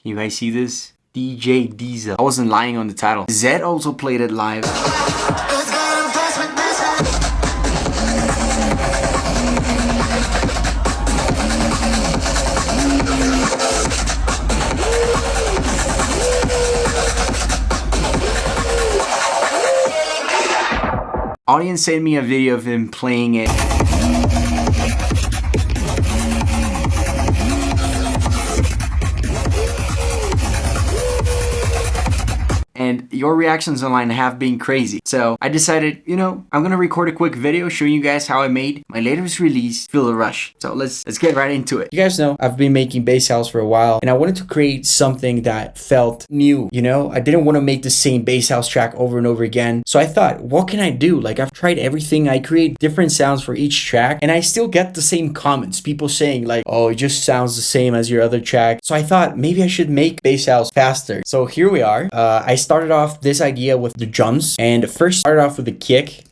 Can you guys see this? DJ Diesel. I wasn't lying on the title. Zed also played it live. Audience sent me a video of him playing it. And your reactions online have been crazy. So I decided, you know, I'm gonna record a quick video showing you guys how I made my latest release, Feel the Rush. So let's get right into it. You guys know I've been making bass house for a while, and I wanted to create something that felt new, you know? I didn't want to make the same bass house track over and over again. So I thought, what can I do? Like, I've tried everything. I create different sounds for each track, and I still get the same comments. People saying like, oh, it just sounds the same as your other track. So I thought maybe I should make bass house faster. So here we are. I started off this idea with the drums, and first started off with the kick.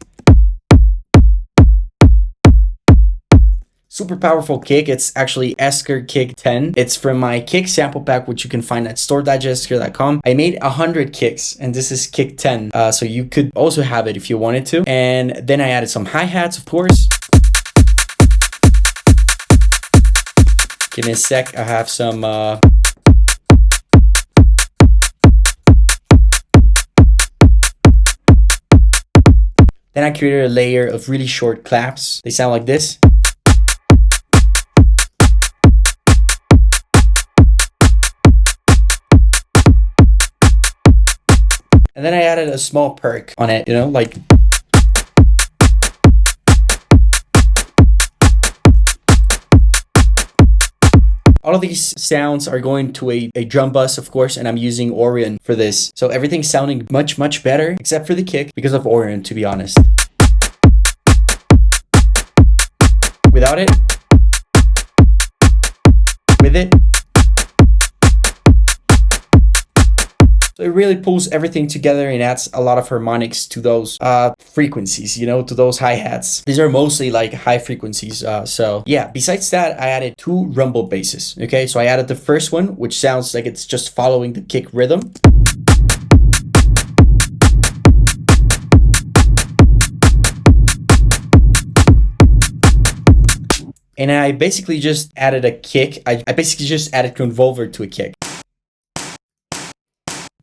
Super powerful kick. It's actually Eskar Kick 10. It's from my kick sample pack, which you can find at store.jayeskar.com. I made 100 kicks, and this is kick 10. So you could also have it if you wanted to. And then I added some hi-hats, of course. Give me a sec. I have some Then I created a layer of really short claps. They sound like this. And then I added a small perk on it, you know, like. All of these sounds are going to a drum bus, of course, and I'm using Orion for this. So everything's sounding much, much better, except for the kick, because of Orion, to be honest. Without it. With it. So it really pulls everything together and adds a lot of harmonics to those frequencies, you know, to those hi-hats. These are mostly like high frequencies. So yeah, besides that, I added 2 rumble basses. Okay, so I added the first one, which sounds like it's just following the kick rhythm. And I basically just added a kick. I basically just added convolver to a kick.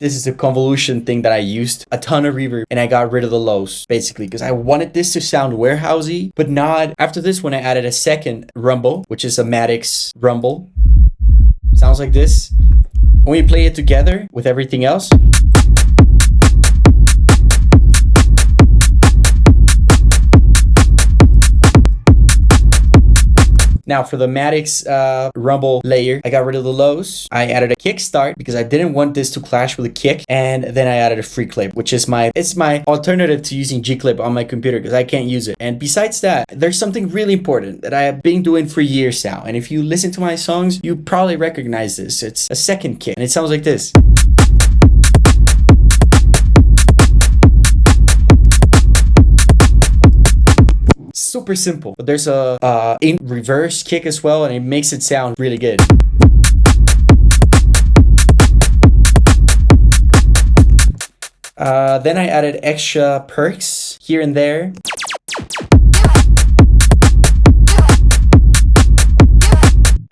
This is a convolution thing that I used, a ton of reverb, and I got rid of the lows, basically, because I wanted this to sound warehousey, but not. After this one, I added a second rumble, which is a Maddox rumble. Sounds like this. When you play it together with everything else. Now for the Maddox rumble layer, I got rid of the lows. I added a kick start because I didn't want this to clash with a kick. And then I added a free clip, which is my alternative to using G-clip on my computer because I can't use it. And besides that, there's something really important that I have been doing for years now. And if you listen to my songs, you probably recognize this. It's a second kick, and it sounds like this. Super simple, but there's a in reverse kick as well, and it makes it sound really good. Then I added extra perks here and there.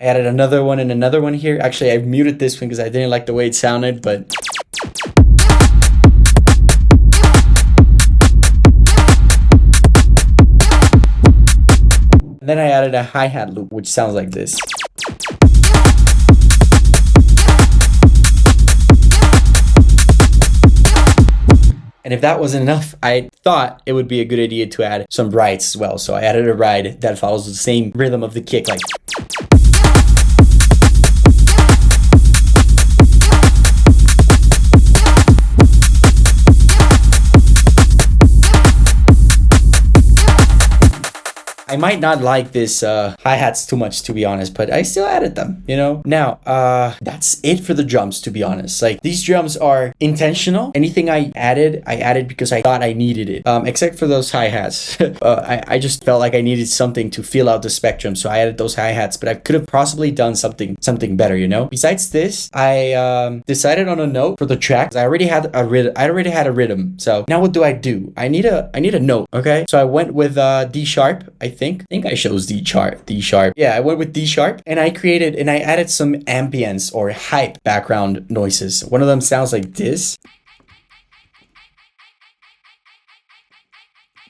I added another one and another one here. Actually, I muted this one because I didn't like the way it sounded, but and then I added a hi-hat loop, which sounds like this. And if that wasn't enough, I thought it would be a good idea to add some rides as well. So I added a ride that follows the same rhythm of the kick, like. I might not like this hi-hats too much, to be honest, but I still added them, you know? Now, that's it for the drums, to be honest. Like, these drums are intentional. Anything I added because I thought I needed it, except for those hi-hats. I just felt like I needed something to fill out the spectrum, so I added those hi-hats, but I could have possibly done something better, you know? Besides this, I decided on a note for the track. I already had a rhythm. So now what do? I need a note, okay? So I went with D sharp, I think I chose D sharp. Yeah, I went with D sharp, and I added some ambience or hype background noises. One of them sounds like this.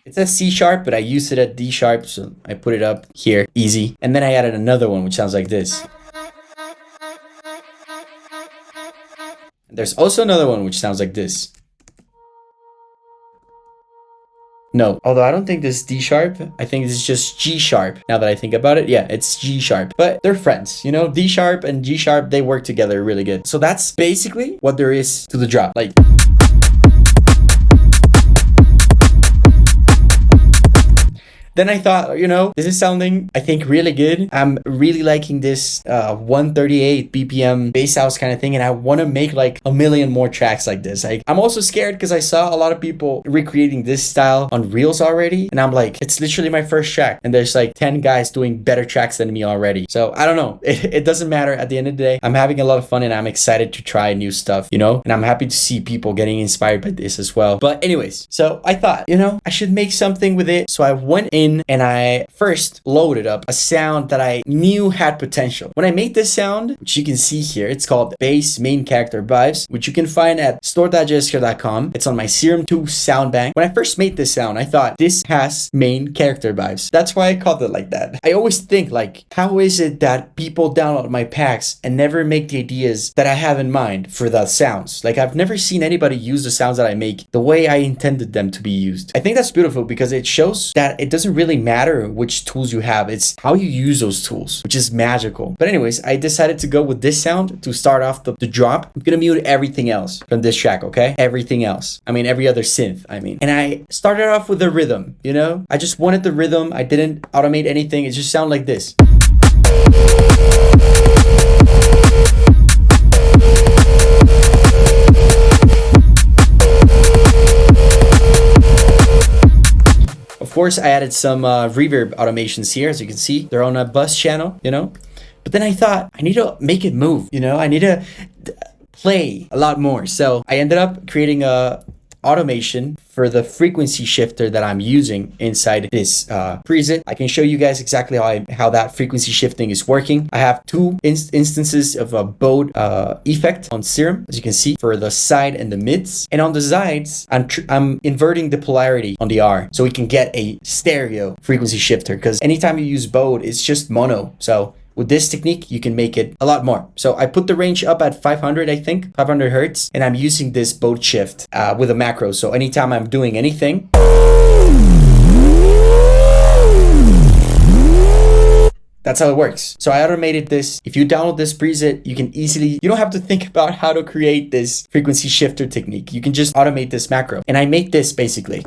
It says C sharp, but I used it at D sharp, so I put it up here, easy. And then I added another one, which sounds like this. There's also another one, which sounds like this. No, although I don't think this is D sharp. I think this is just G sharp. Now that I think about it, yeah, it's G sharp. But they're friends, you know? D sharp and G sharp, they work together really good. So that's basically what there is to the drop. Like, then I thought, you know, this is sounding, I think, really good. I'm really liking this 138 BPM bass house kind of thing, and I want to make like a million more tracks like this. I'm also scared because I saw a lot of people recreating this style on Reels already, and I'm like, it's literally my first track, and there's like 10 guys doing better tracks than me already. So I don't know. It doesn't matter. At the end of the day, I'm having a lot of fun, and I'm excited to try new stuff, you know, and I'm happy to see people getting inspired by this as well. But anyways, so I thought, you know, I should make something with it. So I went in and I first loaded up a sound that I knew had potential. When I made this sound, which you can see here, it's called Bass Main Character Vibes, which you can find at store.jayeskar.com. It's on my Serum 2 sound bank. When I first made this sound, I thought this has main character vibes. That's why I called it like that. I always think like, how is it that people download my packs and never make the ideas that I have in mind for the sounds? Like, I've never seen anybody use the sounds that I make the way I intended them to be used. I think that's beautiful because it shows that it doesn't really matter which tools you have, it's how you use those tools, which is magical. But anyways, I decided to go with this sound to start off the drop. I'm gonna mute everything else from this track, okay? Everything else. I mean, every other synth, And I started off with the rhythm, you know? I just wanted the rhythm. I didn't automate anything. It just sounded like this. Of course, I added some reverb automations here. As you can see, they're on a bus channel, you know? But then I thought, I need to make it move, you know? I need to play a lot more. So I ended up creating a automation for the frequency shifter that I'm using inside this preset. I can show you guys exactly how that frequency shifting is working. I have two instances of a bode effect on Serum, as you can see, for the side and the mids. And on the sides, I'm inverting the polarity on the R so we can get a stereo frequency shifter, because anytime you use bode, it's just mono. So with this technique, you can make it a lot more. So I put the range up at 500, I think, 500 Hertz, and I'm using this bode shift with a macro. So anytime I'm doing anything, that's how it works. So I automated this. If you download this preset, you don't have to think about how to create this frequency shifter technique. You can just automate this macro. And I make this basically.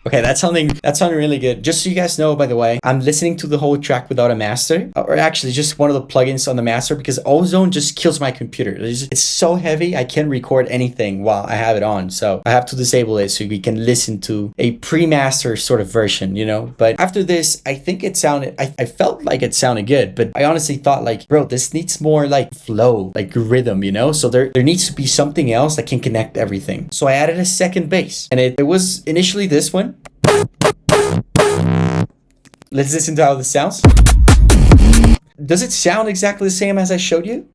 Okay, that's sounding really good. Just so you guys know, by the way, I'm listening to the whole track without a master, or actually just one of the plugins on the master, because Ozone just kills my computer. It's so heavy, I can't record anything while I have it on. So I have to disable it so we can listen to a pre-master sort of version, you know? But after this, I think it sounded, I felt like it sounded good, but I honestly thought like, bro, this needs more like flow, like rhythm, you know? So there needs to be something else that can connect everything. So I added a second bass, and it was initially this one. Let's listen to how this sounds. Does it sound exactly the same as I showed you?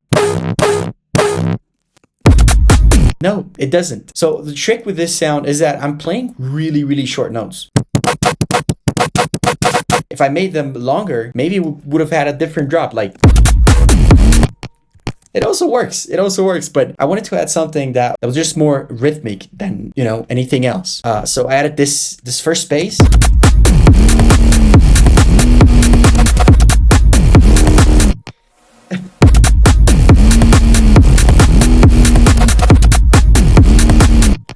No, it doesn't. So the trick with this sound is that I'm playing really, really short notes. If I made them longer, maybe we would have had a different drop, like. It also works, but I wanted to add something that was just more rhythmic than, you know, anything else. So I added this first bass.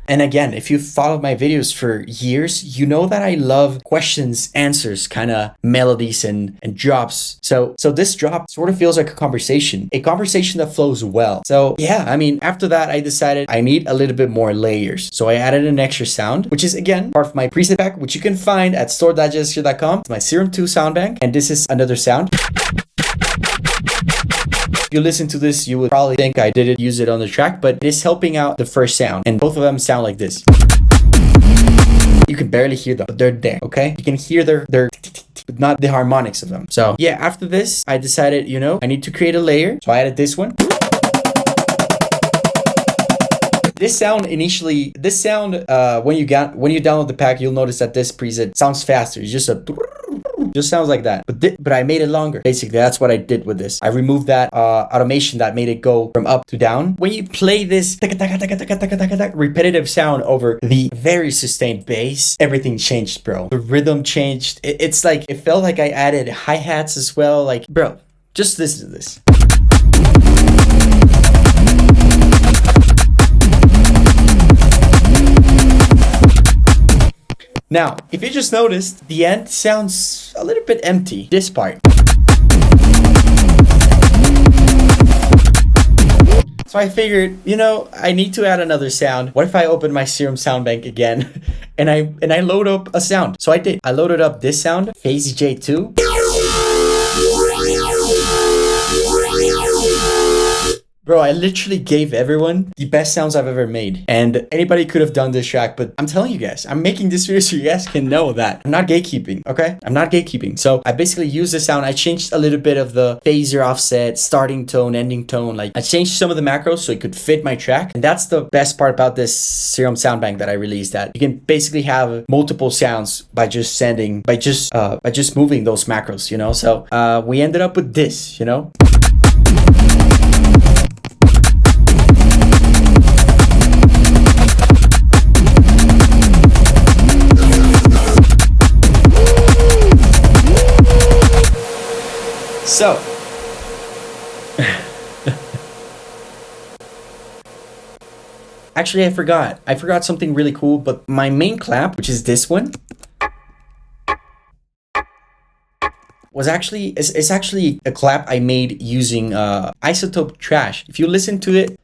And again, if you've followed my videos for years, you know that I love questions, answers, kind of melodies and drops. So this drop sort of feels like a conversation that flows well. So yeah, I mean, after that, I decided I need a little bit more layers. So I added an extra sound, which is again part of my preset pack, which you can find at store.jayeskar.com. It's my Serum 2 sound bank. And this is another sound. If you listen to this, you would probably think I didn't use it on the track, but it is helping out the first sound. And both of them sound like this. You can barely hear them, but they're there, okay? You can hear their but not the harmonics of them. So yeah, after this, I decided, you know, I need to create a layer. So I added this one. This sound when you download the pack, you'll notice that this preset sounds faster. It's just sounds like that. But I made it longer. Basically, that's what I did with this. I removed that automation that made it go from up to down. When you play this repetitive sound over the very sustained bass, everything changed, bro. The rhythm changed. It's like, it felt like I added hi-hats as well. Like, bro, just listen to this. Now, if you just noticed, the end sounds a little bit empty, this part. So I figured, you know, I need to add another sound. What if I open my Serum sound bank again and I load up a sound? So I did. I loaded up this sound, Phase J2. Bro, I literally gave everyone the best sounds I've ever made. And anybody could have done this track, but I'm telling you guys, I'm making this video so you guys can know that I'm not gatekeeping, okay? I'm not gatekeeping. So I basically used the sound. I changed a little bit of the phaser offset, starting tone, ending tone. Like, I changed some of the macros so it could fit my track. And that's the best part about this Serum sound bank that I released, that you can basically have multiple sounds by just moving those macros, you know? So we ended up with this, you know? So, actually, I forgot something really cool, but my main clap, which is this one, it's actually a clap I made using Isotope Trash. If you listen to it,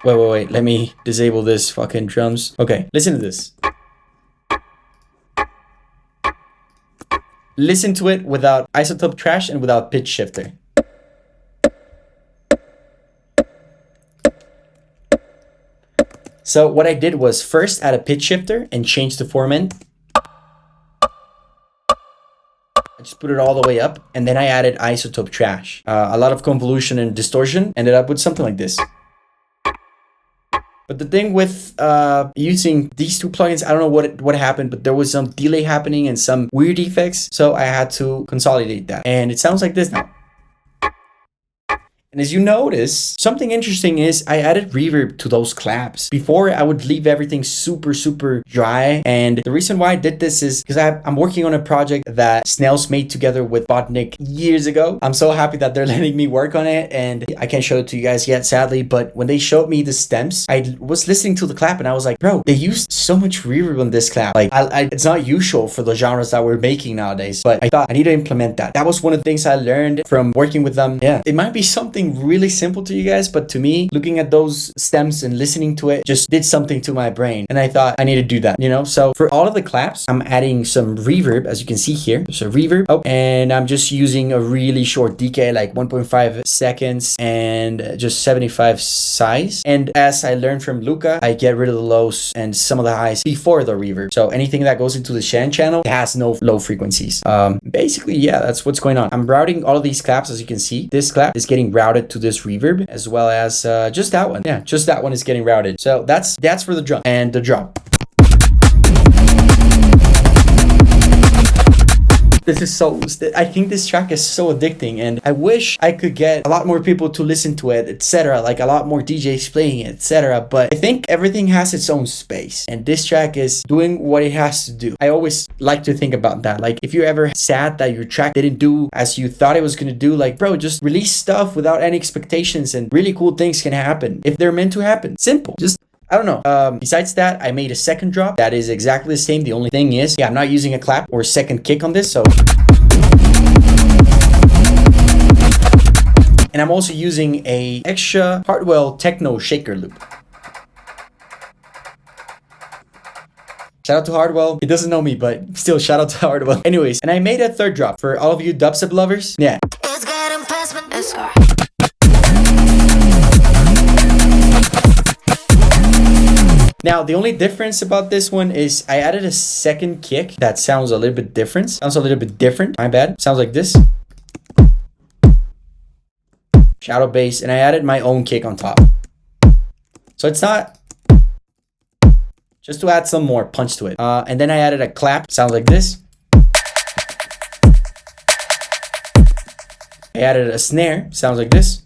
wait, let me disable this fucking drums. Okay, listen to this. Listen to it without Isotope Trash and without pitch shifter. So what I did was first add a pitch shifter and change the formant. I just put it all the way up, and then I added Isotope Trash. A lot of convolution and distortion, ended up with something like this. But the thing with using these two plugins, I don't know what happened, but there was some delay happening and some weird effects. So I had to consolidate that. And it sounds like this now. And as you notice, something interesting is I added reverb to those claps. Before, I would leave everything super, super dry. And the reason why I did this is because I'm working on a project that Snell's made together with Botnik years ago. I'm so happy that they're letting me work on it. And I can't show it to you guys yet, sadly. But when they showed me the stems, I was listening to the clap and I was like, bro, they used so much reverb on this clap. Like, it's not usual for the genres that we're making nowadays. But I thought I need to implement that. That was one of the things I learned from working with them. Yeah, it might be something really simple to you guys, but to me, looking at those stems and listening to it just did something to my brain, and I thought I need to do that, you know? So for all of the claps, I'm adding some reverb, as you can see here. There's a reverb. Oh, and I'm just using a really short decay, like 1.5 seconds and just 75 size. And as I learned from Luca, I get rid of the lows and some of the highs before the reverb. So anything that goes into the Shan channel has no low frequencies. Basically, yeah, that's what's going on. I'm routing all of these claps, as you can see. This clap is getting routed to this reverb, as well as just that one. Yeah, just that one is getting routed. So that's for the drum and the drop. This is so, I think this track is so addicting, and I wish I could get a lot more people to listen to it, etc. Like a lot more DJs playing it, etc. But I think everything has its own space, and this track is doing what it has to do. I always like to think about that. Like if you're ever sad that your track didn't do as you thought it was gonna do, like bro, just release stuff without any expectations and really cool things can happen if they're meant to happen. Simple. Just I don't know. Besides that, I made a second drop that is exactly the same. The only thing is, yeah, I'm not using a clap or a second kick on this, so. And I'm also using a extra Hardwell techno shaker loop. Shout out to Hardwell. He doesn't know me, but still shout out to Hardwell. Anyways, and I made a third drop for all of you dubstep lovers. Yeah. It's getting past my Eskar. Now, the only difference about this one is I added a second kick that sounds a little bit different. My bad. Sounds like this. Shadow bass, and I added my own kick on top. So it's not, just to add some more punch to it. And then I added a clap. Sounds like this. I added a snare. Sounds like this.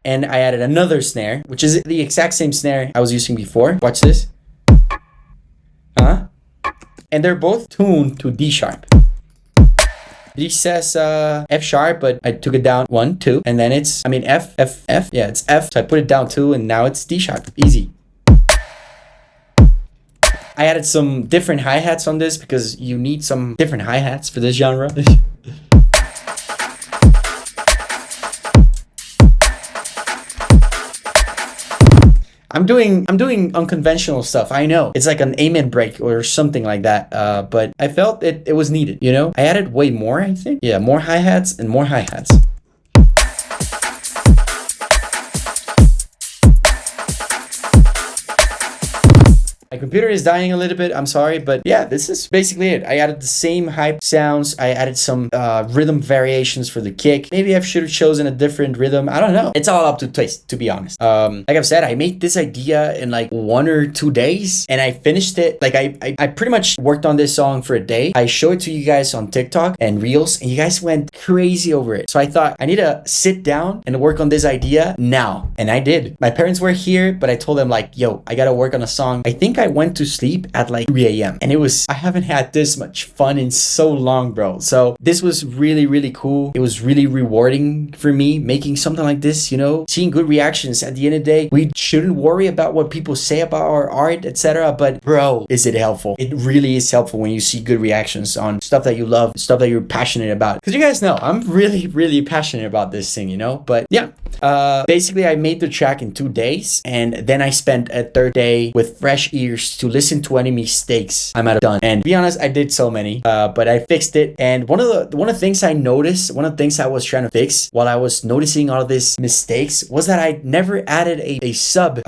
And I added another snare, which is the exact same snare I was using before. Watch this. And they're both tuned to D sharp. This says F sharp, but I took it down 1, 2, and then it's, F. Yeah, it's F. So I put it down 2, and now it's D sharp. Easy. I added some different hi-hats on this because you need some different hi-hats for this genre. I'm doing unconventional stuff. I know it's like an amen break or something like that. But I felt it was needed, you know? I added way more, I think. Yeah, more hi-hats and more hi-hats. My computer is dying a little bit, I'm sorry, but yeah, this is basically it. I added the same hype sounds. I added some rhythm variations for the kick. Maybe I should have chosen a different rhythm. I don't know. It's all up to taste, to be honest. Like I've said, I made this idea in like 1 or 2 days, and I finished it. Like I pretty much worked on this song for a day. I showed it to you guys on TikTok and Reels, and you guys went crazy over it. So I thought I need to sit down and work on this idea now, and I did. My parents were here, but I told them like, yo, I gotta work on a song. I think I went to sleep at like 3 a.m. and I haven't had this much fun in so long, bro. So this was really, really cool. It was really rewarding for me making something like this, you know, seeing good reactions. At the end of the day, we shouldn't worry about what people say about our art, etc. But bro, is it helpful? It really is helpful when you see good reactions on stuff that you love, stuff that you're passionate about. Because you guys know, I'm really, really passionate about this thing, you know? But yeah, basically I made the track in 2 days, and then I spent a third day with fresh ears to listen to any mistakes I might have done. And to be honest, I did so many, but I fixed it. And one of the things I noticed, one of the things I was trying to fix while I was noticing all of these mistakes was that I never added a sub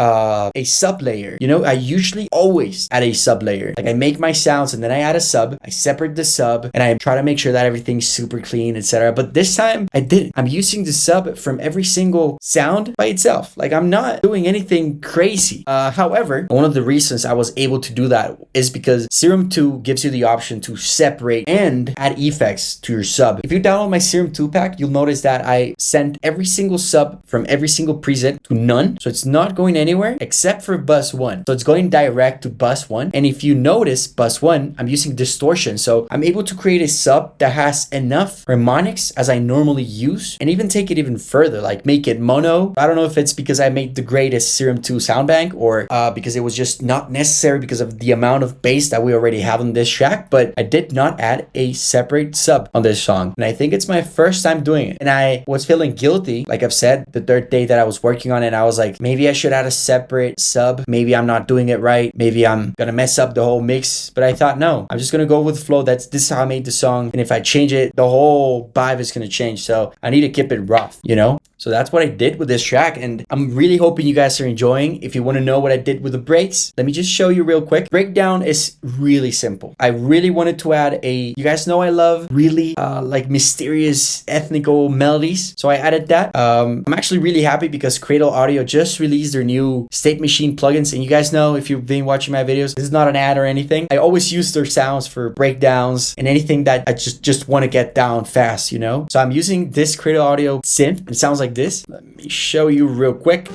layer. You know, I usually always add a sub layer. Like I make my sounds and then I add a sub, I separate the sub, and I try to make sure that everything's super clean, etc. But this time I didn't. I'm using the sub from every single sound by itself. Like I'm not doing anything crazy. However, one of the reasons I was able to do that is because Serum 2 gives you the option to separate and add effects to your sub. If you download my Serum 2 pack, you'll notice that I sent every single sub from every single preset to none. So it's not going anywhere except for bus 1. So it's going direct to bus 1. And if you notice bus 1, I'm using distortion. So I'm able to create a sub that has enough harmonics as I normally use, and even take it even further, like make it mono. I don't know if it's because I made the greatest Serum 2 sound bank or because it was just not necessary because of the amount of bass that we already have on this track, but I did not add a separate sub on this song. And I think it's my first time doing it. And I was feeling guilty, like I've said, the third day that I was working on it, I was like, maybe I should add a separate sub. Maybe I'm not doing it right. Maybe I'm gonna mess up the whole mix. But I thought, no, I'm just gonna go with the flow. This is how I made the song. And if I change it, the whole vibe is gonna change. So I need to keep it rough, you know? So that's that's what I did with this track, and I'm really hoping you guys are enjoying. If you want to know what I did with the breaks, let me just show you real quick. Breakdown is really simple. I really wanted to add a, you guys know I love really like mysterious ethnical melodies, so I added that. I'm actually really happy because Cradle Audio just released their new State Machine plugins, and you guys know, if you've been watching my videos, this is not an ad or anything. I always use their sounds for breakdowns and anything that I just want to get down fast, you know? So I'm using this Cradle Audio synth. It sounds like this. Let me show you real quick.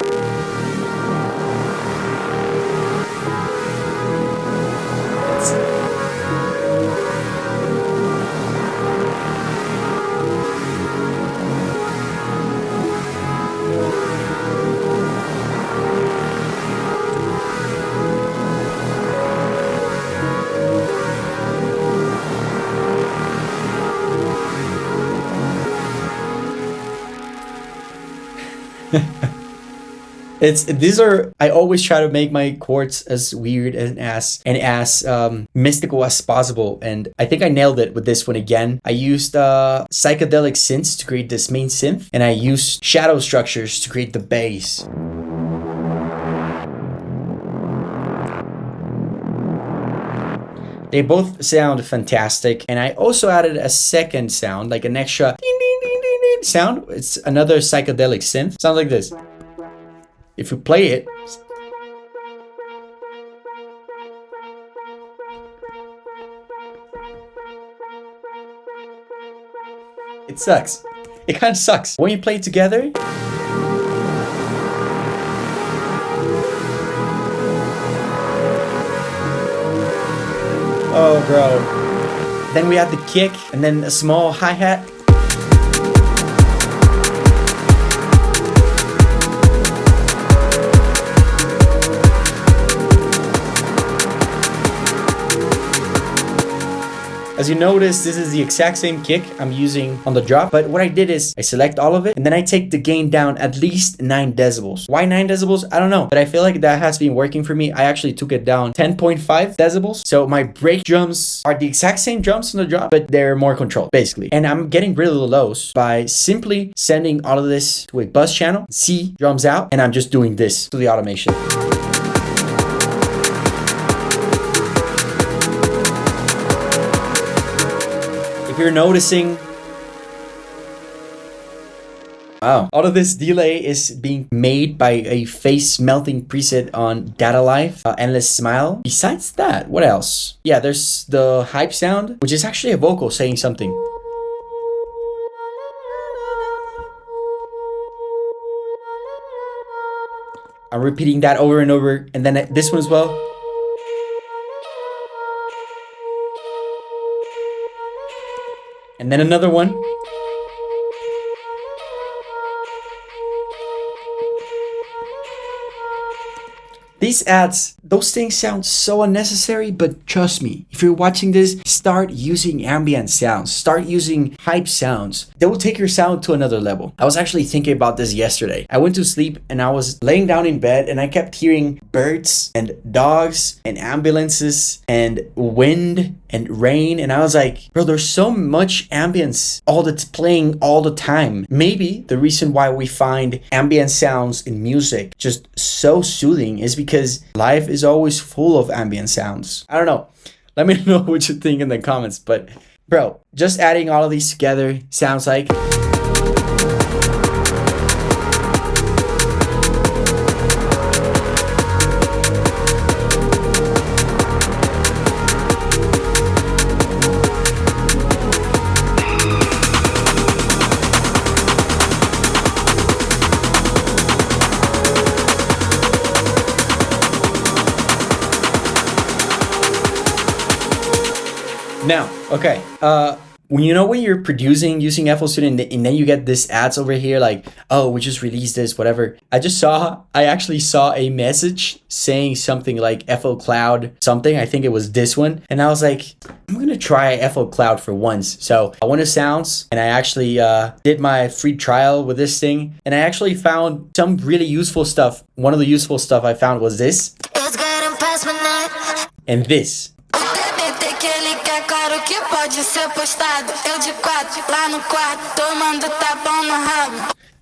These are, I always try to make my chords as weird and as mystical as possible, and I think I nailed it with this one again. I used psychedelic synths to create this main synth, and I used shadow structures to create the bass. They both sound fantastic, and I also added a second sound, like an extra ding, ding, ding, ding, ding sound. It's another psychedelic synth. Sounds like this. If you play it, it sucks. It kind of sucks. When you play it together, oh bro. Then we had the kick and then a small hi-hat. As you notice, this is the exact same kick I'm using on the drop, but what I did is I select all of it and then I take the gain down at least 9 decibels. Why 9 decibels? I don't know, but I feel like that has been working for me. I actually took it down 10.5 decibels. So my break drums are the exact same drums on the drop, but they're more controlled, basically. And I'm getting rid of the lows by simply sending all of this to a bus channel, C drums out, and I'm just doing this to the automation. If you're noticing, wow, all of this delay is being made by a face melting preset on Data Life, Endless Smile. Besides that, what else? Yeah, there's the hype sound, which is actually a vocal saying something. I'm repeating that over and over, and then this one as well. And then another one. These ads, those things sound so unnecessary, but trust me, if you're watching this, start using ambient sounds, start using hype sounds. They will take your sound to another level. I was actually thinking about this yesterday. I went to sleep and I was laying down in bed and I kept hearing birds and dogs and ambulances and wind and rain, and I was like, bro, there's so much ambience all that's playing all the time. Maybe the reason why we find ambient sounds in music just so soothing is because life is always full of ambient sounds. I don't know. Let me know what you think in the comments, but bro, just adding all of these together sounds like now, okay, when you're producing using FL Studio and then you get this ads over here like, oh, we just released this, whatever. I actually saw a message saying something like FL Cloud something. I think it was this one. And I was like, I'm gonna try FL Cloud for once. So I went to Sounds and I actually did my free trial with this thing. And I actually found some really useful stuff. One of the useful stuff I found was this. And this.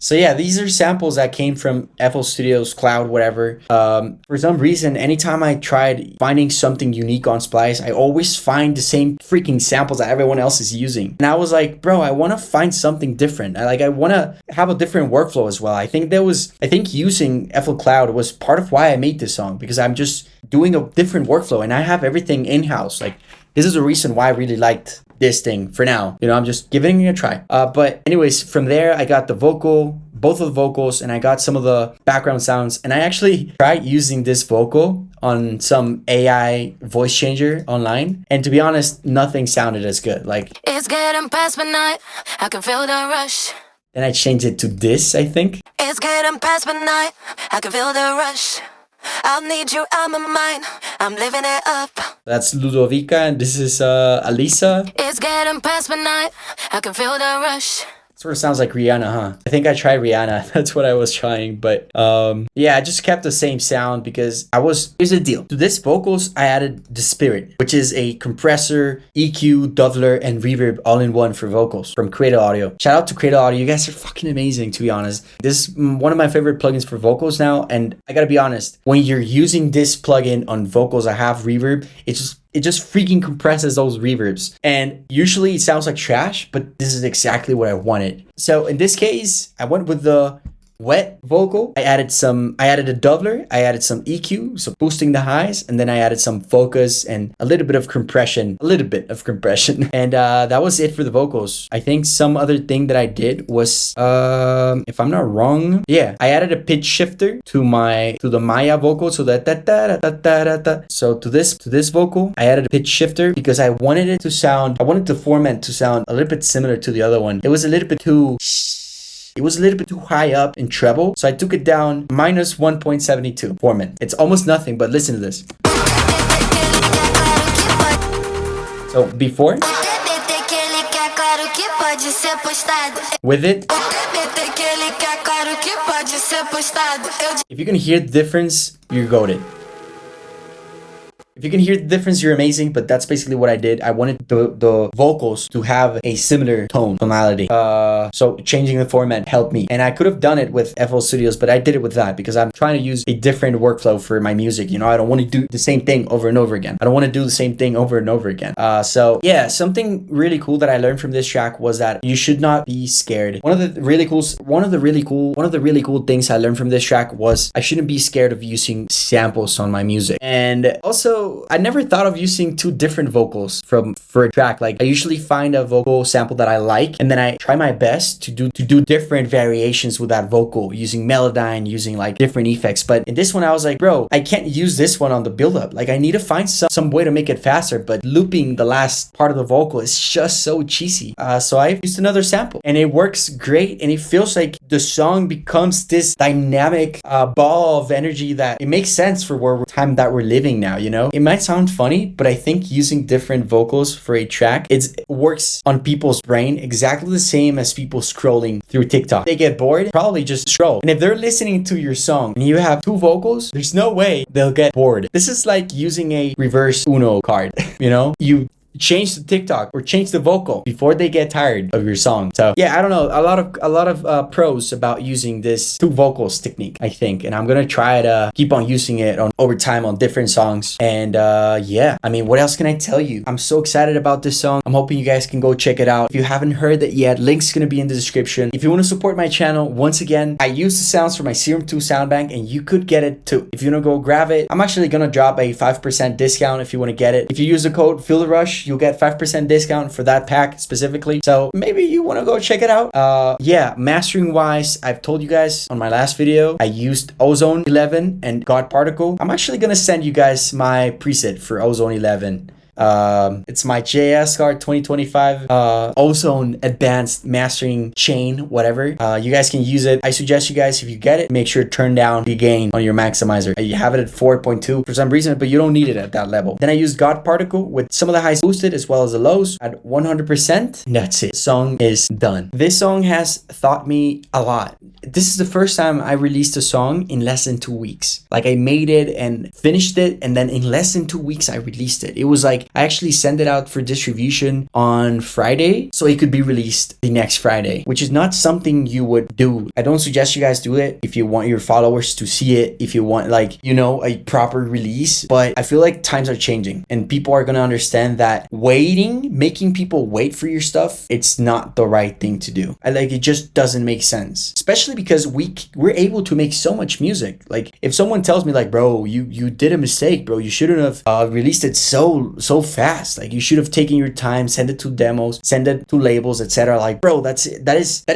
So yeah, these are samples that came from FL Studios, Cloud, whatever. For some reason, anytime I tried finding something unique on Splice, I always find the same freaking samples that everyone else is using. And I was like, bro, I want to find something different. I want to have a different workflow as well. I think using FL Cloud was part of why I made this song, because I'm just doing a different workflow and I have everything in-house. Like, this is a reason why I really liked this thing for now. You know, I'm just giving it a try. But anyways, from there, I got the vocal, both of the vocals, and I got some of the background sounds. And I actually tried using this vocal on some AI voice changer online. And to be honest, nothing sounded as good. Like, it's getting past midnight, I can feel the rush. Then I changed it to this, I think. It's getting past midnight, I can feel the rush. I'll need you out my mind, I'm living it up. That's Ludovica and this is Alisa. It's getting past midnight, I can feel the rush. Sort of sounds like Rihanna, huh? I think I tried Rihanna. That's what I was trying. But yeah, I just kept the same sound because here's the deal. To this vocals, I added the Spirit, which is a compressor, EQ, doubler, and reverb all in one for vocals from Creative Audio. Shout out to Creative Audio. You guys are fucking amazing, to be honest. This is one of my favorite plugins for vocals now. And I gotta be honest, when you're using this plugin on vocals, I have reverb. It just freaking compresses those reverbs. And usually it sounds like trash, but this is exactly what I wanted. So in this case, I went with the wet vocal. I added a doubler, I added some EQ, so boosting the highs, and then I added some focus and a little bit of compression. And that was it for the vocals. I think some other thing that I did was, if I'm not wrong, yeah, I added a pitch shifter to the Maya vocal, so that so to this vocal, I added a pitch shifter because I wanted the format to sound a little bit similar to the other one. It was a little bit too high up in treble, so I took it down minus 1.72 format. It's almost nothing, but listen to this. So before, with it, if you can hear the difference, you're goated. If you can hear the difference, you're amazing, but that's basically what I did. I wanted the vocals to have a similar tonality. So changing the format helped me. And I could have done it with FL Studios, but I did it with that because I'm trying to use a different workflow for my music. You know, I don't want to do the same thing over and over again. So yeah, something really cool that I learned from this track was that you should not be scared. One of the really cool things I learned from this track was I shouldn't be scared of using samples on my music. And also, I never thought of using two different vocals for a track. Like, I usually find a vocal sample that I like, and then I try my best to do different variations with that vocal, using Melodyne, using like different effects. But in this one, I was like, bro, I can't use this one on the build-up. Like, I need to find some way to make it faster, but looping the last part of the vocal is just so cheesy. So I used another sample, and it works great, and it feels like the song becomes this dynamic ball of energy that it makes sense for time that we're living now, you know? It might sound funny, but I think using different vocals for a track, it works on people's brain exactly the same as people scrolling through TikTok. They get bored, probably just scroll. And if they're listening to your song and you have two vocals, there's no way they'll get bored. This is like using a reverse Uno card, you know? You change the TikTok or change the vocal before they get tired of your song. So yeah, I don't know, a lot of pros about using this two vocals technique, I think, and I'm gonna try to keep on using it over time on different songs. And yeah, I mean, what else can I tell you? I'm so excited about this song. I'm hoping you guys can go check it out. If you haven't heard it yet, link's gonna be in the description. If you want to support my channel, once again, I use the sounds for my Serum 2 sound bank, and you could get it too. If you want to go grab it, I'm actually gonna drop a 5% discount if you want to get it. If you use the code Feel the Rush, you'll get 5% discount for that pack specifically. So maybe you want to go check it out. Yeah, mastering wise, I've told you guys on my last video, I used Ozone 11 and God Particle. I'm actually gonna send you guys my preset for Ozone 11. It's my Jay Eskar 2025 Ozone Advanced Mastering Chain, whatever. You guys can use it. I suggest you guys, if you get it, make sure to turn down the gain on your maximizer. You have it at 4.2 for some reason, but you don't need it at that level. Then I use God Particle with some of the highs boosted as well as the lows at 100%. And that's it. The song is done. This song has taught me a lot. This is the first time I released a song in less than 2 weeks. Like, I made it and finished it, and then in less than 2 weeks I released it. It was like like I actually sent it out for distribution on Friday so it could be released the next Friday, which is not something you would do. I don't suggest you guys do it if you want your followers to see it, if you want like, you know, a proper release. But I feel like times are changing and people are gonna understand that making people wait for your stuff, it's not the right thing to do. It just doesn't make sense, especially because we're able to make so much music. Like if someone tells me like, bro, you did a mistake, bro, you shouldn't have released it so fast. Like you should have taken your time, send it to demos, send it to labels, etc. Like, bro, that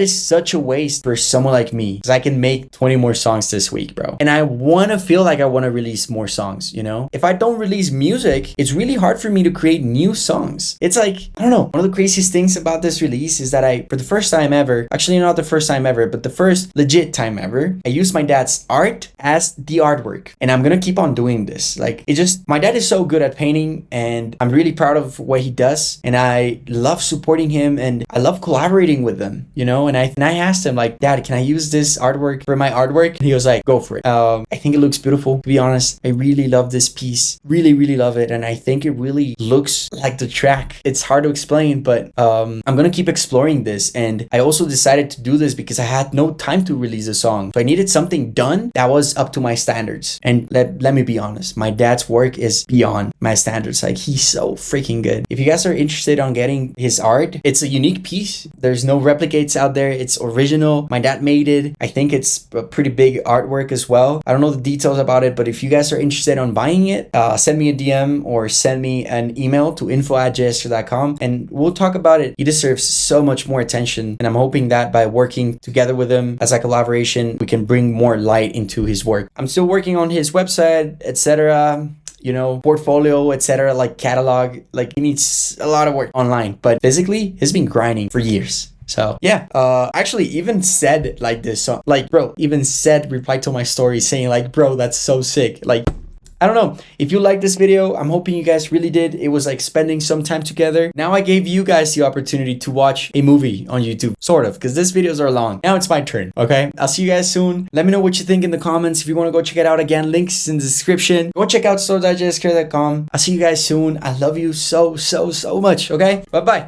is such a waste for someone like me, because I can make 20 more songs this week, bro. And I want to feel like I want to release more songs, you know? If I don't release music, it's really hard for me to create new songs. It's like, I don't know. One of the craziest things about this release is that for the first time ever, actually not the first time ever, but the first legit time ever, I used my dad's art as the artwork. And I'm gonna keep on doing this. Like, my dad is so good at painting and I'm really proud of what he does. And I love supporting him and I love collaborating with him, you know? And I asked him like, Dad, can I use this artwork for my artwork? And he was like, go for it. I think it looks beautiful, to be honest. I really love this piece. Really, really love it. And I think it really looks like the track. It's hard to explain, but I'm gonna keep exploring this. And I also decided to do this because I had no time to release a song. So I needed something done that was up to my standards. And let me be honest, my dad's work is beyond my standards. Like, he's so freaking good. If you guys are interested on getting his art, it's a unique piece. There's no replicates out there. It's original. My dad made it. I think it's a pretty big artwork as well. I don't know the details about it, but if you guys are interested on buying it, send me a DM or send me an email to info@jayeskar.com and we'll talk about it. He deserves so much more attention, and I'm hoping that by working together with him as a collaboration, we can bring more light into his work. I'm still working on his website, etc., you know, portfolio, etc., like catalog. Like, he needs a lot of work online, but physically he's been grinding for years. So yeah, actually even said like this song, like, bro, even said, replied to my story saying like, bro, that's so sick. Like, I don't know if you like this video. I'm hoping you guys really did. It was like spending some time together. Now I gave you guys the opportunity to watch a movie on YouTube, sort of, because these videos are long. Now it's my turn, okay? I'll see you guys soon. Let me know what you think in the comments. If you want to go check it out again, links in the description. Go check out store.jayeskar.com. I'll see you guys soon. I love you so much, okay? Bye-bye.